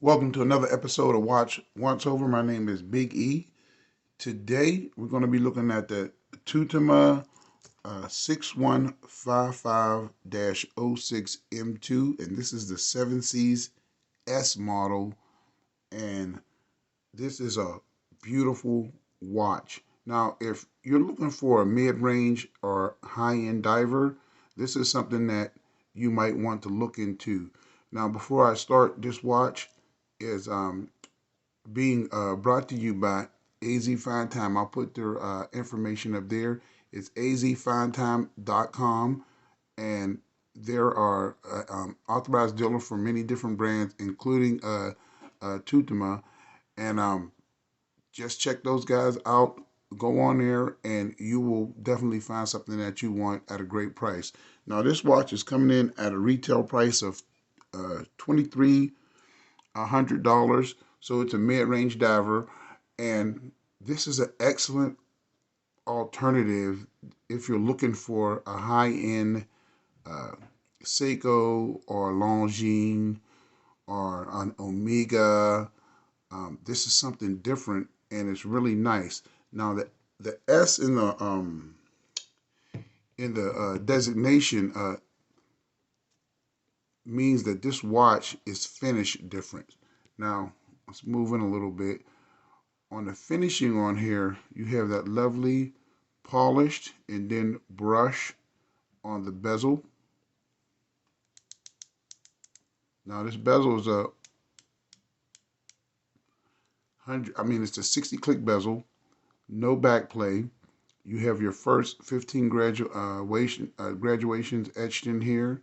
Welcome to another episode of Watch Once Over. My name is Big E. Today we're going to be looking at the TUTIMA 6155-06M2, and this is the 7Cs S model, and this is a beautiful watch. Now, if you're looking for a mid-range or high-end diver, this is something that you might want to look into. Now, before I start, this watch is being brought to you by AZ Fine Time. I'll put their information up there. It's azfinetime.com, and there are authorized dealer for many different brands, including TUTIMA. And just check those guys out. Go on there, and you will definitely find something that you want at a great price. Now, this watch is coming in at a retail price of $2,300. So it's a mid-range diver, and this is an excellent alternative if you're looking for a high-end uh, Seiko or Longines or an Omega. This is something different, and it's really nice. Now the S in the designation means that this watch is finished different. Now let's move in a little bit. On the finishing on here, you have that lovely polished and then brush on the bezel. Now this bezel is a it's a 60 click bezel, no back play. You have your first 15 graduations etched in here.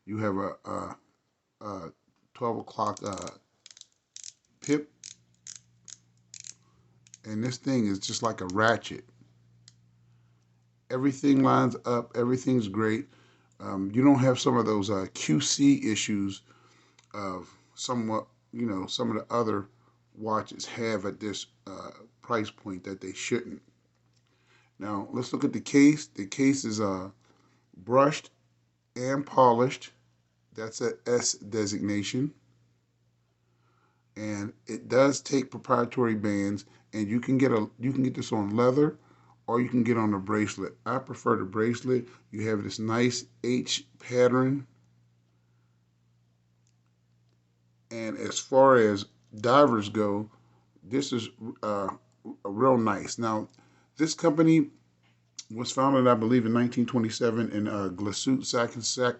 You have a 12 o'clock pip, and this thing is just like a ratchet. Everything lines up, everything's great. You don't have some of those QC issues of somewhat, some of the other watches have at this price point that they shouldn't. Now let's look at the case. The case is brushed and polished. That's a S designation, and it does take proprietary bands. And you can get this on leather, or you can get on a bracelet. I prefer the bracelet. You have this nice H pattern, and as far as divers go, this is real nice. Now, this company was founded, I believe, in 1927 in Glashütte,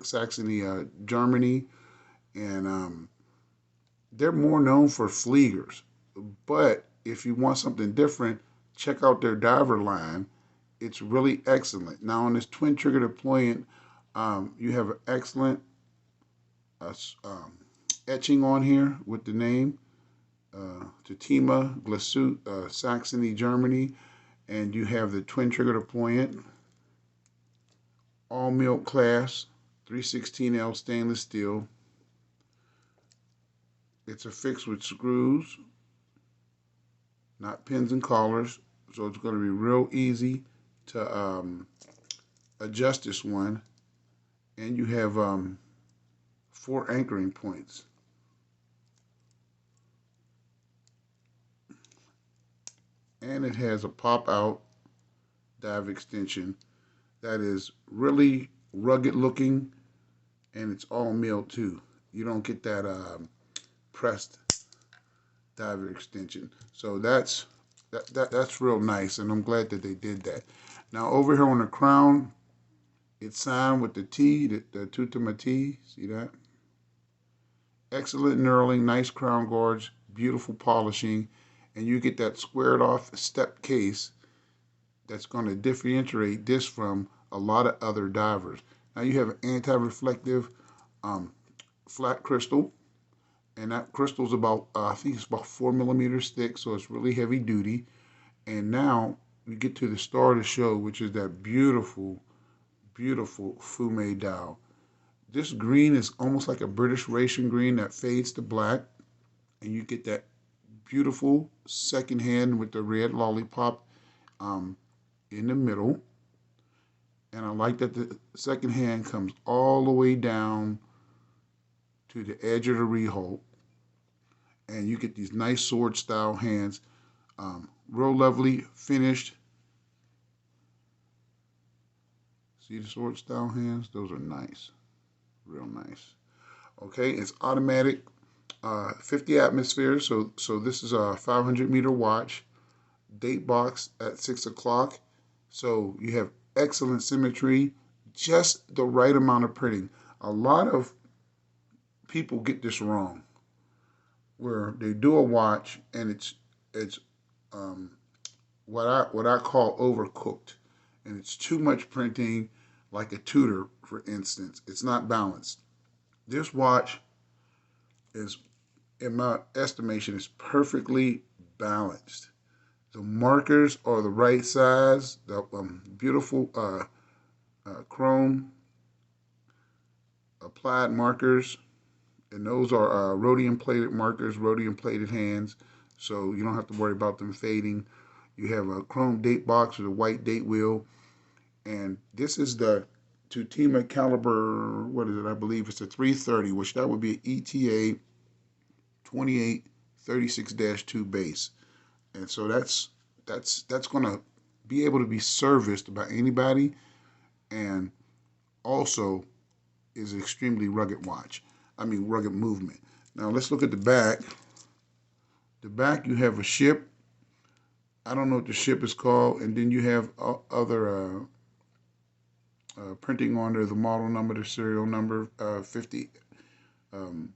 Saxony, Germany, and they're more known for fleegers. But if you want something different, check out their diver line. It's really excellent. Now, on this twin trigger deployant, you have an excellent uh, etching on here with the name TUTIMA, Glashütte, Saxony, Germany, and you have the twin trigger deployant, all milk class, 316L stainless steel. It's affixed with screws, not pins and collars, so it's going to be real easy to adjust this one. And you have 4 anchoring points. And it has a pop-out dive extension that is really rugged looking, and it's all milled too. You don't get that pressed diver extension. So that's real nice, and I'm glad that they did that. Now over here on the crown, it's signed with the T, the TUTIMA T. See that? Excellent knurling, nice crown guards, beautiful polishing, and you get that squared off step case that's going to differentiate this from a lot of other divers. Now you have an anti-reflective flat crystal, and that crystal is about I think it's about 4 millimeters thick, so it's really heavy duty. And now we get to the star of the show, which is that beautiful, beautiful fume dial. This green is almost like a British racing green that fades to black, and you get that beautiful second hand with the red lollipop in the middle. And I like that the second hand comes all the way down to the edge of the rehole. and you get these nice sword style hands. Real lovely, finished. See the sword style hands? Those are nice, real nice. Okay, it's automatic, 50 atmospheres. So this is a 500-meter watch. Date box at 6 o'clock. So you have excellent symmetry, just the right amount of printing. A lot of people get this wrong, where they do a watch and it's um, what I call overcooked, and it's too much printing, like a Tudor, for instance. It's not balanced. This watch is, in my estimation, is perfectly balanced. The markers are the right size. The beautiful chrome applied markers, and those are rhodium plated markers, rhodium plated hands, so you don't have to worry about them fading. You have a chrome date box with a white date wheel, and this is the TUTIMA caliber. What is it? I believe it's a 330, which that would be an ETA 2836-2 base, and so that's going to be able to be serviced by anybody, and also is an extremely rugged watch. I mean, rugged movement. Now let's look at the back. The back, you have a ship. I don't know what the ship is called, and then you have other printing on there, the model number, the serial number, 50 um,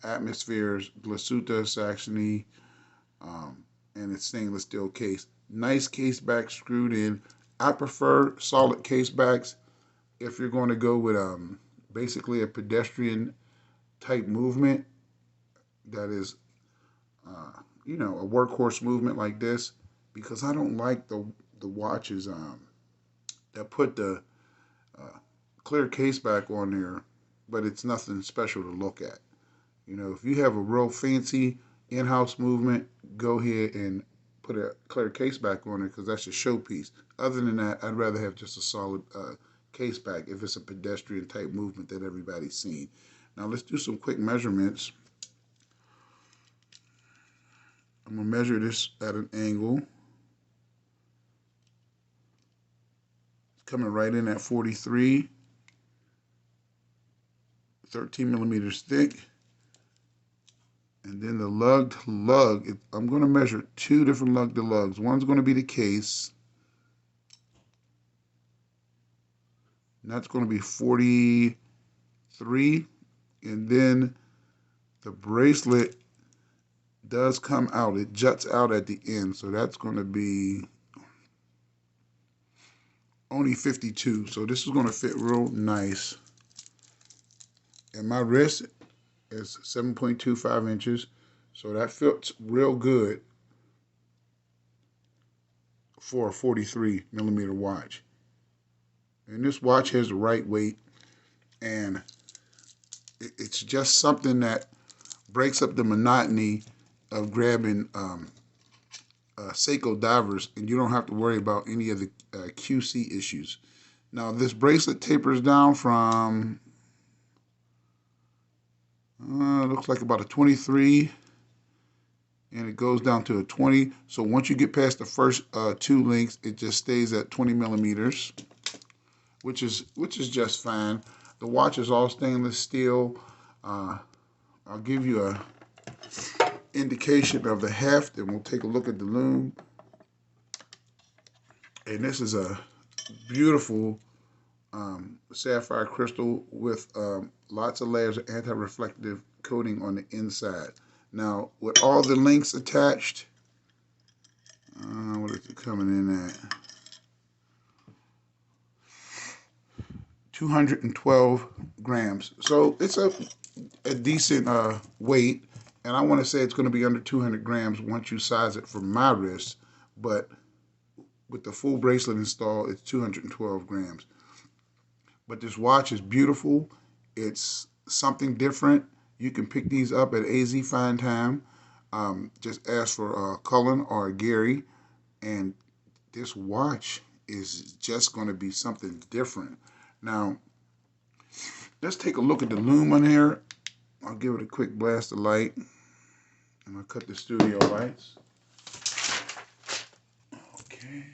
atmospheres, Glasuta, Saxony, and it's stainless steel case. Nice case back screwed in. I prefer solid case backs if you're going to go with basically a pedestrian type movement that is, a workhorse movement like this, because I don't like the watches that put the clear case back on there, but it's nothing special to look at. If you have a real fancy in-house movement, go ahead and put a clear case back on it, because that's a showpiece. Other than that, I'd rather have just a solid case back if it's a pedestrian type movement that everybody's seen. Now let's do some quick measurements. I'm going to measure this at an angle. It's coming right in at 43, 13 millimeters thick. And then the lug to lug, I'm going to measure two different lug to lugs. One's going to be the case, and that's going to be 43. And then the bracelet does come out. It juts out at the end, so that's going to be only 52. So this is going to fit real nice. And my wrist is 7.25 inches, so that fits real good for a 43 millimeter watch. And this watch has the right weight, and it's just something that breaks up the monotony of grabbing Seiko divers, and you don't have to worry about any of the QC issues. Now this bracelet tapers down from looks like about a 23, and it goes down to a 20. So once you get past the first two links, it just stays at 20 millimeters, which is just fine. The watch is all stainless steel. I'll give you a indication of the heft, and we'll take a look at the lume. And this is a beautiful sapphire crystal with lots of layers of anti-reflective coating on the inside. Now, with all the links attached, what is it coming in at? 212 grams. So it's a decent weight, and I want to say it's going to be under 200 grams once you size it for my wrist, but with the full bracelet installed, it's 212 grams. But this watch is beautiful. It's something different. You can pick these up at AZ Fine Time. Just ask for Cullen or Gary, and this watch is just going to be something different. Now, let's take a look at the lume on here. I'll give it a quick blast of light. I'm going to cut the studio lights. Okay.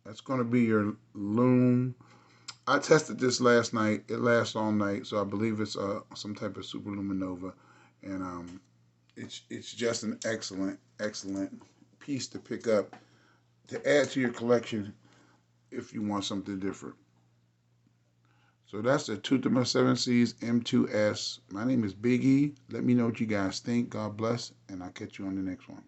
That's going to be your Lume. I tested this last night. It lasts all night, so I believe it's some type of super luminova, and it's just an excellent piece to pick up to add to your collection if you want something different. So that's the TUTIMA 7Cs M2S. My name is Big E. Let me know what you guys think. God bless, and I'll catch you on the next one.